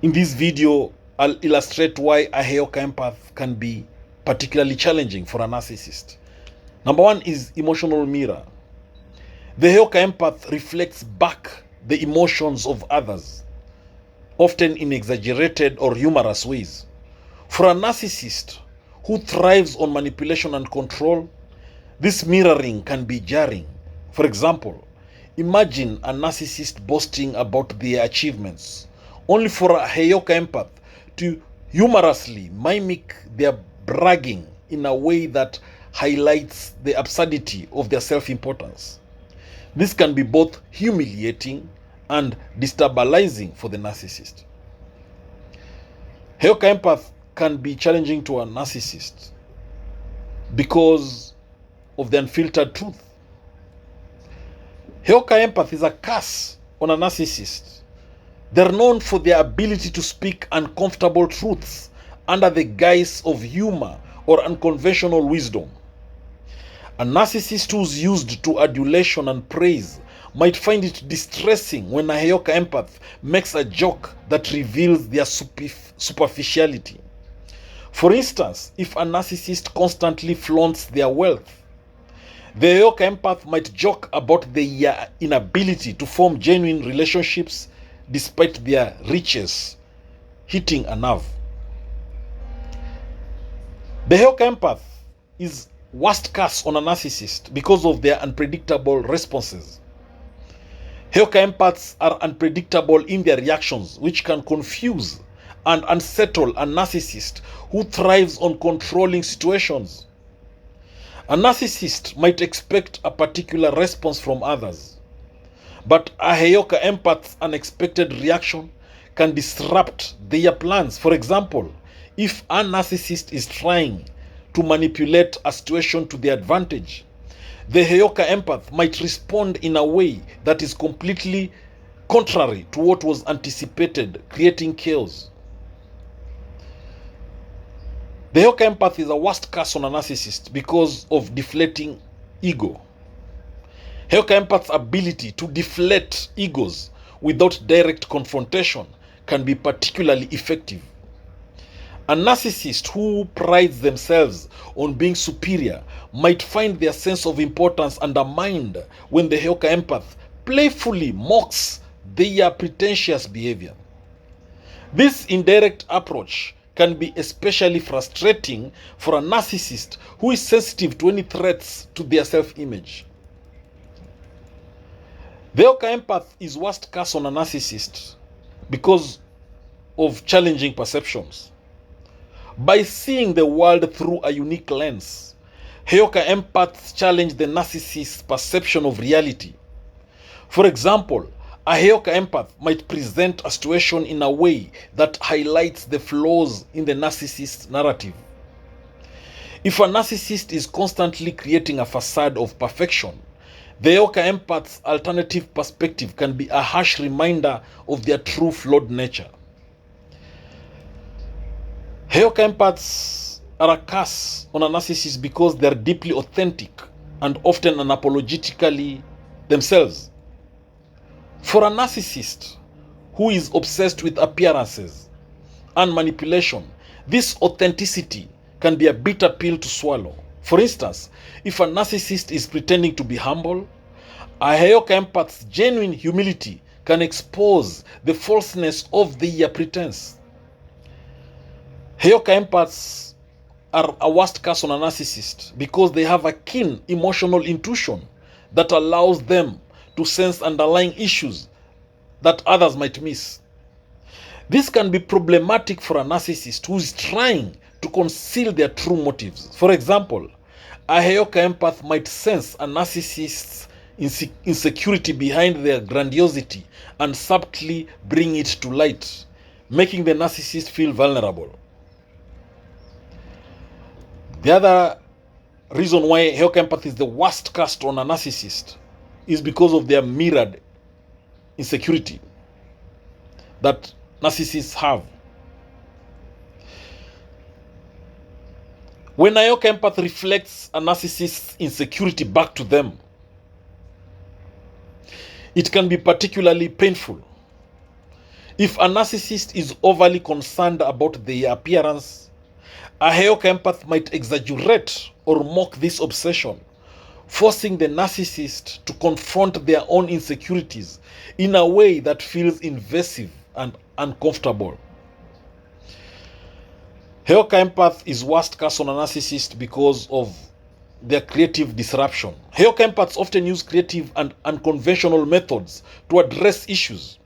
In this video, I'll illustrate why a HEYOKA empath can be particularly challenging for a narcissist. Number one is emotional mirror. The HEYOKA empath reflects back the emotions of others, often in exaggerated or humorous ways. For a narcissist who thrives on manipulation and control, this mirroring can be jarring. For example, imagine a narcissist boasting about their achievements, only for a HEYOKA empath to humorously mimic their bragging in a way that highlights the absurdity of their self-importance. This can be both humiliating and destabilizing for the narcissist. HEYOKA empath can be challenging to a narcissist because of the unfiltered truth. HEYOKA empath is a curse on a narcissist. They're known for their ability to speak uncomfortable truths under the guise of humor or unconventional wisdom. A narcissist who's used to adulation and praise might find it distressing when a HEYOKA empath makes a joke that reveals their superficiality. For instance, if a narcissist constantly flaunts their wealth, the HEYOKA empath might joke about their inability to form genuine relationships despite their riches hitting a nerve. The HEYOKA empath is worst curse on a narcissist because of their unpredictable responses. HEYOKA empaths are unpredictable in their reactions, which can confuse and unsettle a narcissist who thrives on controlling situations. A narcissist might expect a particular response from others, but a HEYOKA empath's unexpected reaction can disrupt their plans. For example, if a narcissist is trying to manipulate a situation to their advantage, the HEYOKA empath might respond in a way that is completely contrary to what was anticipated, creating chaos. The HEYOKA empath is a worst curse on a narcissist because of deflating ego. HEYOKA empath's ability to deflate egos without direct confrontation can be particularly effective. A narcissist who prides themselves on being superior might find their sense of importance undermined when the HEYOKA empath playfully mocks their pretentious behavior. This indirect approach can be especially frustrating for a narcissist who is sensitive to any threats to their self-image. The HEYOKA empath is worst curse on a narcissist because of challenging perceptions. By seeing the world through a unique lens, HEYOKA empaths challenge the narcissist's perception of reality. For example, a HEYOKA empath might present a situation in a way that highlights the flaws in the narcissist's narrative. If a narcissist is constantly creating a facade of perfection, the HEYOKA empath's alternative perspective can be a harsh reminder of their true flawed nature. HEYOKA empaths are a curse on a narcissist because they are deeply authentic and often unapologetically themselves. For a narcissist who is obsessed with appearances and manipulation, this authenticity can be a bitter pill to swallow. For instance, if a narcissist is pretending to be humble, a HEYOKA empath's genuine humility can expose the falseness of their pretense. HEYOKA empaths are a worst curse on a narcissist because they have a keen emotional intuition that allows them to sense underlying issues that others might miss. This can be problematic for a narcissist who is trying to conceal their true motives. For example, a HEYOKA empath might sense a narcissist's insecurity behind their grandiosity and subtly bring it to light, making the narcissist feel vulnerable. The other reason why HEYOKA empath is the worst cast on a narcissist is because of their mirrored insecurity that narcissists have. When a HEYOKA empath reflects a narcissist's insecurity back to them, it can be particularly painful. If a narcissist is overly concerned about their appearance, a HEYOKA empath might exaggerate or mock this obsession, forcing the narcissist to confront their own insecurities in a way that feels invasive and uncomfortable. HEYOKA empath is worst case on a narcissist because of their creative disruption. HEYOKA empaths often use creative and unconventional methods to address issues.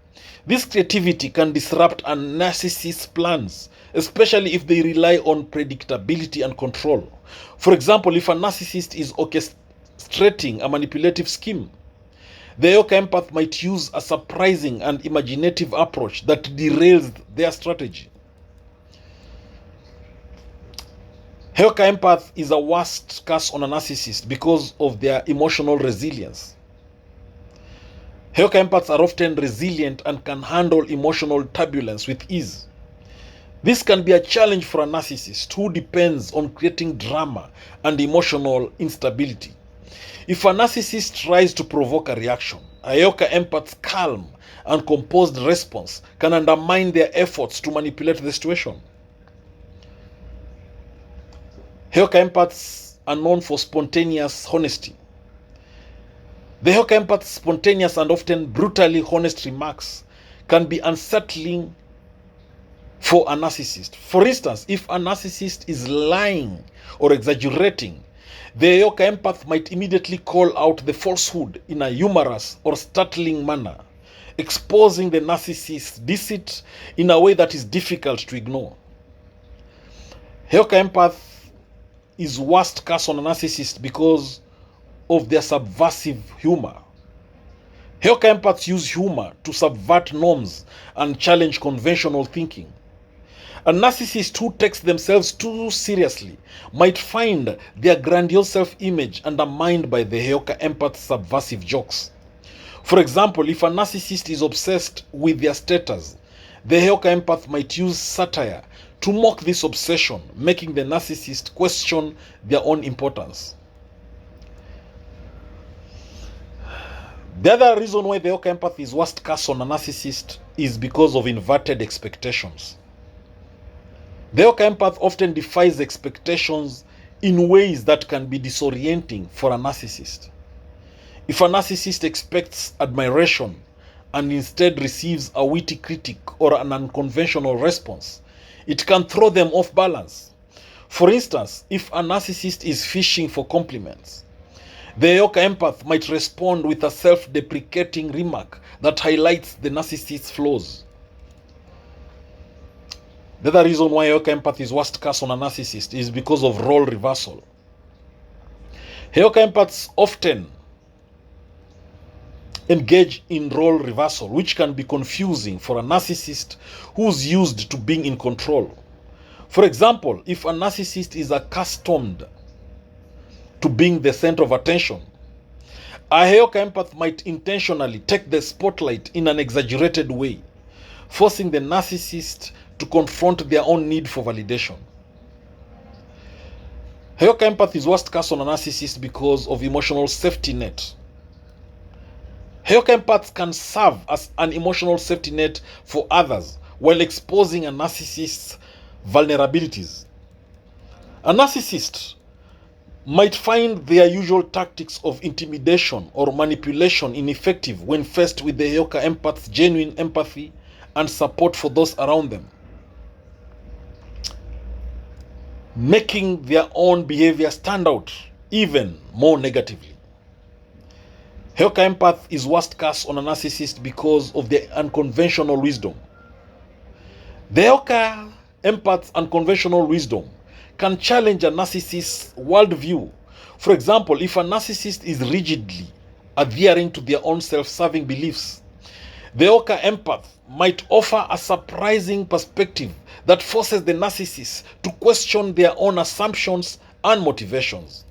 This creativity can disrupt a narcissist's plans, especially if they rely on predictability and control. For example, if a narcissist is orchestrating a manipulative scheme, the HEYOKA empath might use a surprising and imaginative approach that derails their strategy. HEYOKA empath is a worst curse on a narcissist because of their emotional resilience. HEYOKA empaths are often resilient and can handle emotional turbulence with ease. This can be a challenge for a narcissist who depends on creating drama and emotional instability. If a narcissist tries to provoke a reaction, a HEYOKA empath's calm and composed response can undermine their efforts to manipulate the situation. HEYOKA empaths are known for spontaneous honesty. The HEYOKA empath's spontaneous and often brutally honest remarks can be unsettling for a narcissist. For instance, if a narcissist is lying or exaggerating, the HEYOKA empath might immediately call out the falsehood in a humorous or startling manner, exposing the narcissist's deceit in a way that is difficult to ignore. HEYOKA empath is worst case on a narcissist because of their subversive humor. HEYOKA empaths use humor to subvert norms and challenge conventional thinking. A narcissist who takes themselves too seriously might find their grandiose self-image undermined by the HEYOKA empath's subversive jokes. For example, if a narcissist is obsessed with their status, the HEYOKA empath might use satire to mock this obsession, making the narcissist question their own importance. The other reason why the HEYOKA empath is worst case on a narcissist is because of inverted expectations. The HEYOKA empath often defies expectations in ways that can be disorienting for a narcissist. If a narcissist expects admiration and instead receives a witty critique or an unconventional response, it can throw them off balance. For instance, if a narcissist is fishing for compliments, the HEYOKA empath might respond with a self-deprecating remark that highlights the narcissist's flaws. The other reason why HEYOKA empath is worst case on a narcissist is because of role reversal. HEYOKA empaths often engage in role reversal, which can be confusing for a narcissist who's used to being in control. For example, if a narcissist is accustomed to being the center of attention, a HEYOKA empath might intentionally take the spotlight in an exaggerated way, forcing the narcissist to confront their own need for validation. HEYOKA empath is worst case on a narcissist because of emotional safety net. HEYOKA empaths can serve as an emotional safety net for others while exposing a narcissist's vulnerabilities. A narcissist might find their usual tactics of intimidation or manipulation ineffective when faced with the HEYOKA empath's genuine empathy and support for those around them, making their own behavior stand out even more negatively. HEYOKA empath is worst case on a narcissist because of their unconventional wisdom. The HEYOKA empath's unconventional wisdom can challenge a narcissist's worldview. For example, if a narcissist is rigidly adhering to their own self-serving beliefs, the HEYOKA empath might offer a surprising perspective that forces the narcissist to question their own assumptions and motivations.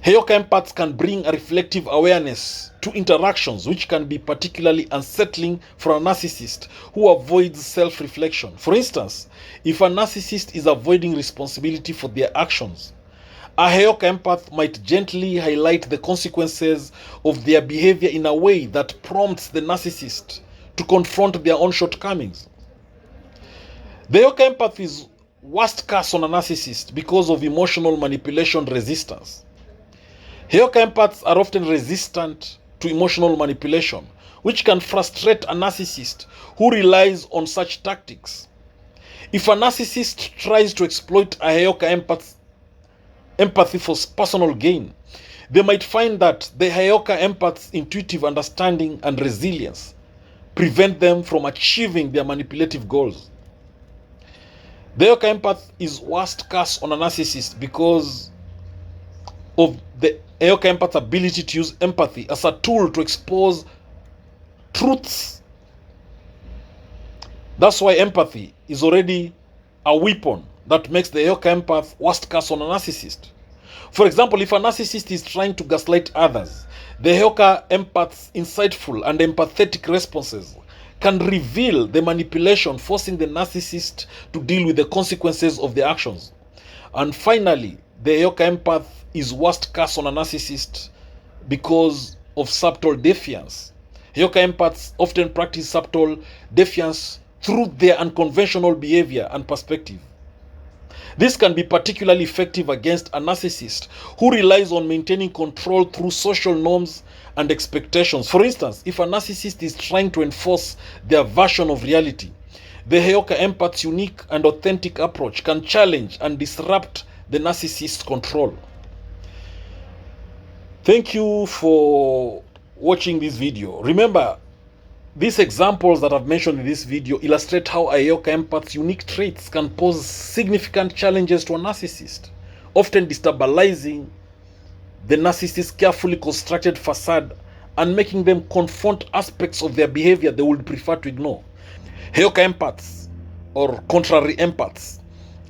HEYOKA empaths can bring a reflective awareness to interactions, which can be particularly unsettling for a narcissist who avoids self-reflection. For instance, if a narcissist is avoiding responsibility for their actions, a HEYOKA empath might gently highlight the consequences of their behavior in a way that prompts the narcissist to confront their own shortcomings. The HEYOKA empath is worst curse on a narcissist because of emotional manipulation resistance. HEYOKA empaths are often resistant to emotional manipulation, which can frustrate a narcissist who relies on such tactics. If a narcissist tries to exploit a HEYOKA empathy for personal gain, they might find that the HEYOKA empath's intuitive understanding and resilience prevent them from achieving their manipulative goals. The HEYOKA empath is worst curse on a narcissist because of the HEYOKA empath's ability to use empathy as a tool to expose truths. That's why empathy is already a weapon that makes the HEYOKA empath worst curse on a narcissist. For example, if a narcissist is trying to gaslight others, the HEYOKA empath's insightful and empathetic responses can reveal the manipulation, forcing the narcissist to deal with the consequences of their actions. And finally, the HEYOKA empath is worst curse on a narcissist because of subtle defiance. HEYOKA empaths often practice subtle defiance through their unconventional behavior and perspective. This can be particularly effective against a narcissist who relies on maintaining control through social norms and expectations. For instance, if a narcissist is trying to enforce their version of reality, the HEYOKA empath's unique and authentic approach can challenge and disrupt the narcissist's control. Thank you for watching this video. Remember, these examples that I've mentioned in this video illustrate how a HEYOKA empath's unique traits can pose significant challenges to a narcissist, often destabilizing the narcissist's carefully constructed facade and making them confront aspects of their behavior they would prefer to ignore. HEYOKA empaths, or contrary empaths,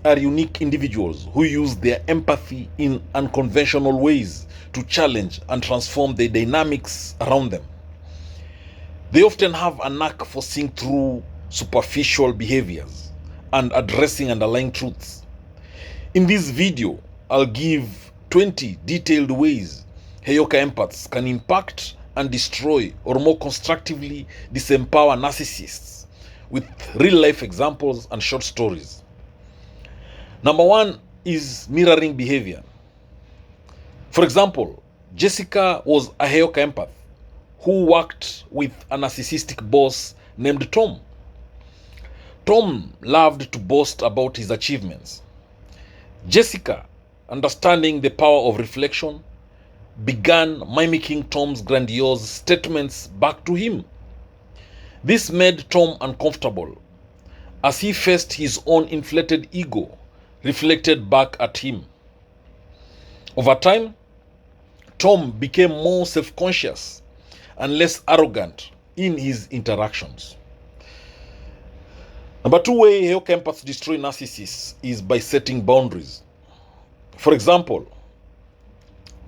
are unique individuals who use their empathy in unconventional ways to challenge and transform the dynamics around them. They often have a knack for seeing through superficial behaviors and addressing underlying truths. In this video, I'll give 20 detailed ways HEYOKA empaths can impact and destroy, or more constructively disempower, narcissists, with real-life examples and short stories. Number one is mirroring behavior. For example, Jessica was a HEYOKA empath who worked with a narcissistic boss named Tom. Tom loved to boast about his achievements. Jessica, understanding the power of reflection, began mimicking Tom's grandiose statements back to him. This made Tom uncomfortable as he faced his own inflated ego reflected back at him. Over time, Tom became more self-conscious and less arrogant in his interactions. Number two way HEYOKA empaths destroy narcissists is by setting boundaries. For example,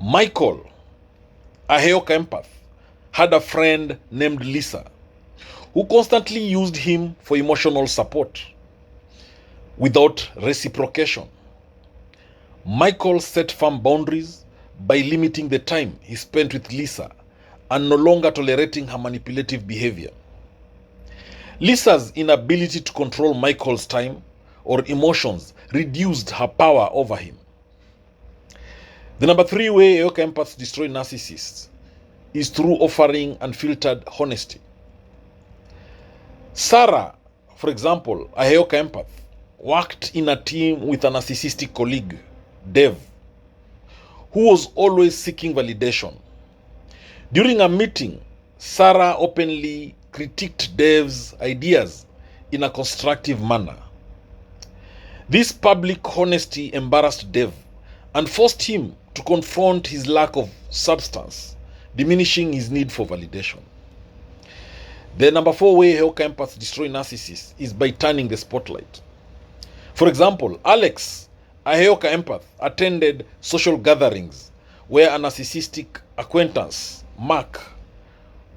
Michael, a HEYOKA empath, had a friend named Lisa who constantly used him for emotional support without reciprocation. Michael set firm boundaries by limiting the time he spent with Lisa and no longer tolerating her manipulative behavior. Lisa's inability to control Michael's time or emotions reduced her power over him. The number three way HEYOKA empaths destroy narcissists is through offering unfiltered honesty. Sarah, for example, a HEYOKA empath, worked in a team with a narcissistic colleague, Dave, who was always seeking validation. During a meeting, Sarah openly critiqued Dave's ideas in a constructive manner. This public honesty embarrassed Dave and forced him to confront his lack of substance, diminishing his need for validation. The number four way HEYOKA empaths destroy narcissists is by turning the spotlight. For example, Alex, a HEYOKA empath, attended social gatherings where a narcissistic acquaintance, Mark,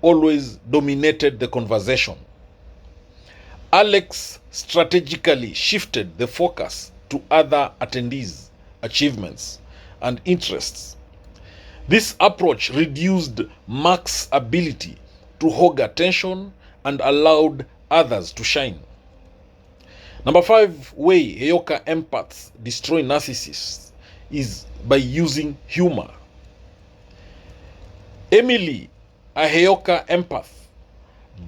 always dominated the conversation. Alex strategically shifted the focus to other attendees' achievements and interests. This approach reduced Mark's ability to hog attention and allowed others to shine. Number 5 way HEYOKA empaths destroy narcissists is by using humor. Emily, a HEYOKA empath,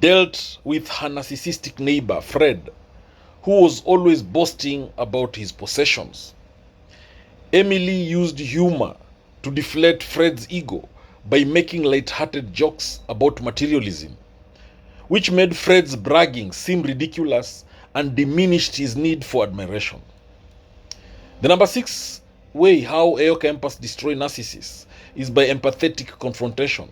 dealt with her narcissistic neighbor Fred, who was always boasting about his possessions. Emily used humor to deflate Fred's ego by making light-hearted jokes about materialism, which made Fred's bragging seem ridiculous and diminished his need for admiration. The number 6 way how HEYOKA empaths destroy narcissists is by empathetic confrontation.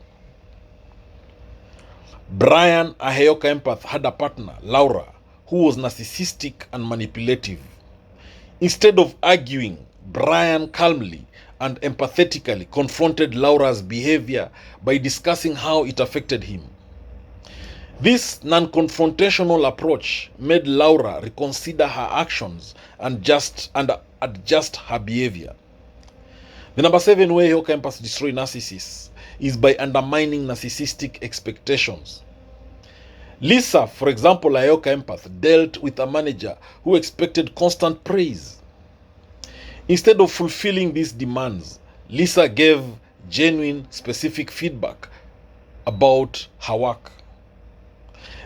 Brian, a HEYOKA empath, had a partner, Laura, who was narcissistic and manipulative. Instead of arguing, Brian calmly and empathetically confronted Laura's behavior by discussing how it affected him. This non-confrontational approach made Laura reconsider her actions and adjust her behavior. The number 7 way HEYOKA empaths destroy narcissists is by undermining narcissistic expectations. Lisa, for example, a HEYOKA empath, dealt with a manager who expected constant praise. Instead of fulfilling these demands, Lisa gave genuine, specific feedback about her work.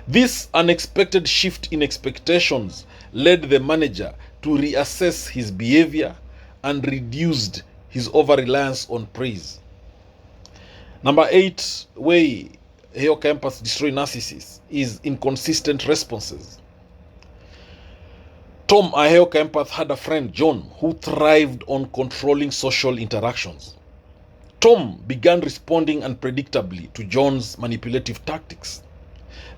This unexpected shift in expectations led the manager to reassess his behavior and reduced his over-reliance on praise. Number 8 way HEYOKA empaths destroy narcissists is inconsistent responses. Tom, a HEYOKA empath, had a friend, John, who thrived on controlling social interactions. Tom began responding unpredictably to John's manipulative tactics,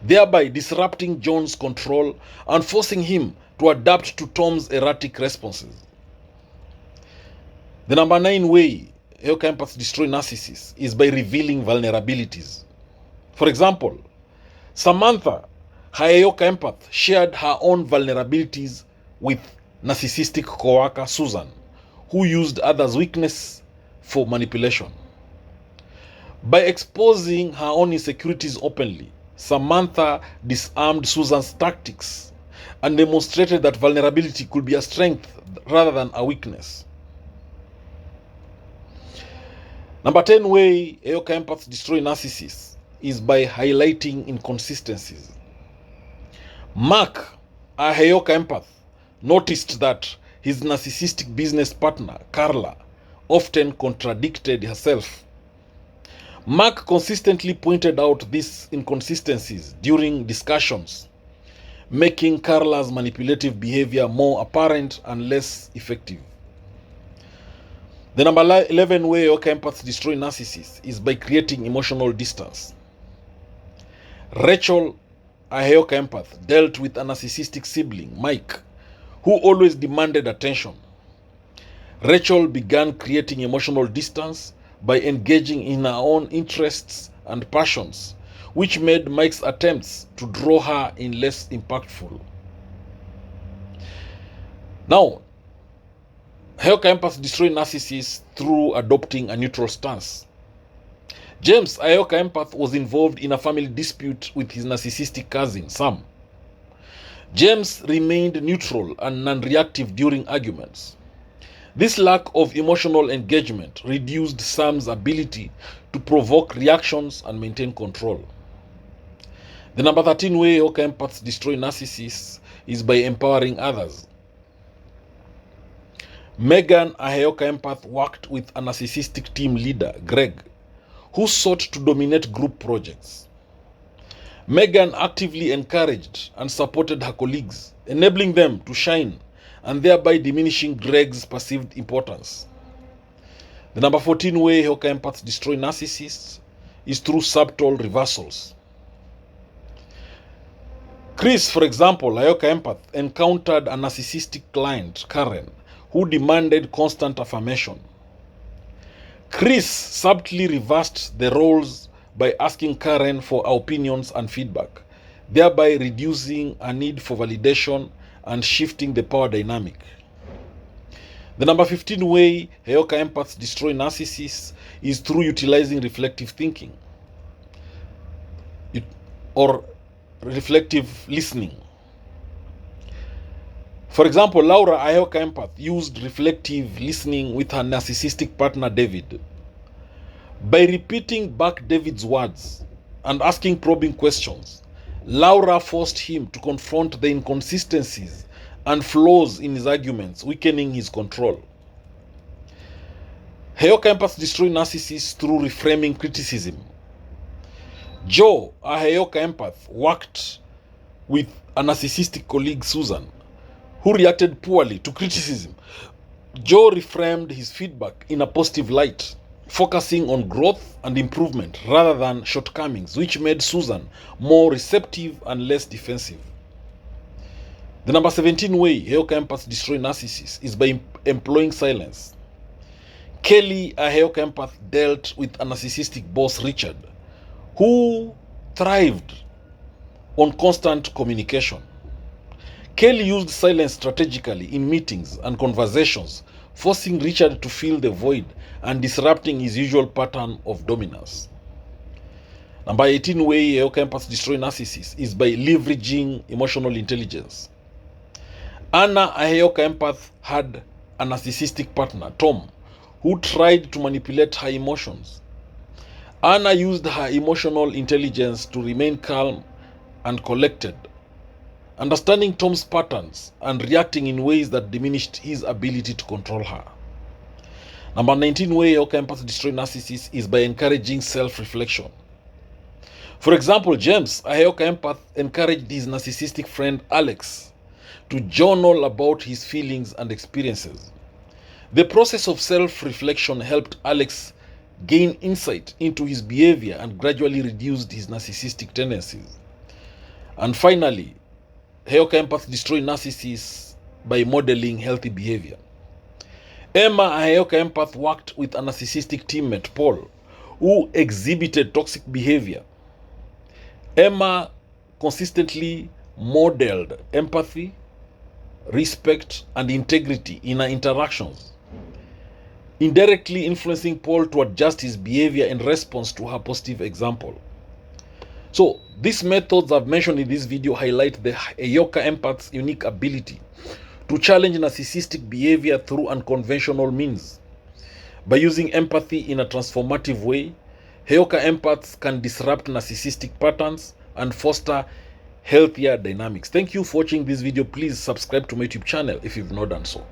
thereby disrupting John's control and forcing him to adapt to Tom's erratic responses. The number 9 way HEYOKA empaths destroy narcissists is by revealing vulnerabilities. For example, Samantha, her HEYOKA empath, shared her own vulnerabilities with narcissistic coworker Susan, who used others' weakness for manipulation. By exposing her own insecurities openly, Samantha disarmed Susan's tactics and demonstrated that vulnerability could be a strength rather than a weakness. Number 10 way HEYOKA empaths destroy narcissists is by highlighting inconsistencies. Mark, a HEYOKA empath, noticed that his narcissistic business partner, Carla, often contradicted herself. Mark consistently pointed out these inconsistencies during discussions, making Carla's manipulative behavior more apparent and less effective. The number 11 way HEYOKA empaths destroy narcissists is by creating emotional distance. Rachel, a HEYOKA empath, dealt with a narcissistic sibling, Mike, who always demanded attention. Rachel began creating emotional distance by engaging in her own interests and passions, which made Mike's attempts to draw her in less impactful. Now, HEYOKA empaths destroy narcissists through adopting a neutral stance. James, a HEYOKA empath, was involved in a family dispute with his narcissistic cousin, Sam. James remained neutral and non-reactive during arguments. This lack of emotional engagement reduced Sam's ability to provoke reactions and maintain control. The number 13 way HEYOKA empaths destroy narcissists is by empowering others. Megan, a HEYOKA empath, worked with a narcissistic team leader, Greg, who sought to dominate group projects. Megan actively encouraged and supported her colleagues, enabling them to shine and thereby diminishing Greg's perceived importance. The number 14 way HEYOKA empaths destroy narcissists is through subtle reversals. Chris, for example, a HEYOKA empath, encountered a narcissistic client, Karen, who demanded constant affirmation. Chris subtly reversed the roles by asking Karen for her opinions and feedback, thereby reducing a need for validation and shifting the power dynamic. The number 15 way HEYOKA empaths destroy narcissists is through utilizing reflective thinking, or reflective listening. For example, Laura, a HEYOKA empath, used reflective listening with her narcissistic partner David. By repeating back David's words and asking probing questions, Laura forced him to confront the inconsistencies and flaws in his arguments, weakening his control. HEYOKA empaths destroy narcissists through reframing criticism. Joe, a HEYOKA empath, worked with a narcissistic colleague, Susan, who reacted poorly to criticism. Joe reframed his feedback in a positive light, focusing on growth and improvement rather than shortcomings, which made Susan more receptive and less defensive. The number 17 way HEYOKA empaths destroy narcissists is by employing silence. Kelly, a HEYOKA empath, dealt with a narcissistic boss, Richard, who thrived on constant communication. Kelly used silence strategically in meetings and conversations, forcing Richard to fill the void and disrupting his usual pattern of dominance. Number 18 way HEYOKA empaths destroy narcissists is by leveraging emotional intelligence. Anna, a HEYOKA empath, had a narcissistic partner, Tom, who tried to manipulate her emotions. Anna used her emotional intelligence to remain calm and collected, understanding Tom's patterns and reacting in ways that diminished his ability to control her. Number 19 way HEYOKA empaths destroy narcissists is by encouraging self-reflection. For example, James, a HEYOKA empath, encouraged his narcissistic friend Alex to journal about his feelings and experiences. The process of self-reflection helped Alex gain insight into his behavior and gradually reduced his narcissistic tendencies. And finally, HEYOKA empaths destroy narcissists by modeling healthy behavior. Emma, a HEYOKA empath, worked with a narcissistic teammate, Paul, who exhibited toxic behavior. Emma consistently modeled empathy, respect, and integrity in her interactions, indirectly influencing Paul to adjust his behavior in response to her positive example. So, these methods I've mentioned in this video highlight the HEYOKA empath's unique ability to challenge narcissistic behavior through unconventional means. By using empathy in a transformative way, HEYOKA empaths can disrupt narcissistic patterns and foster healthier dynamics. Thank you for watching this video. Please subscribe to my YouTube channel if you've not done so.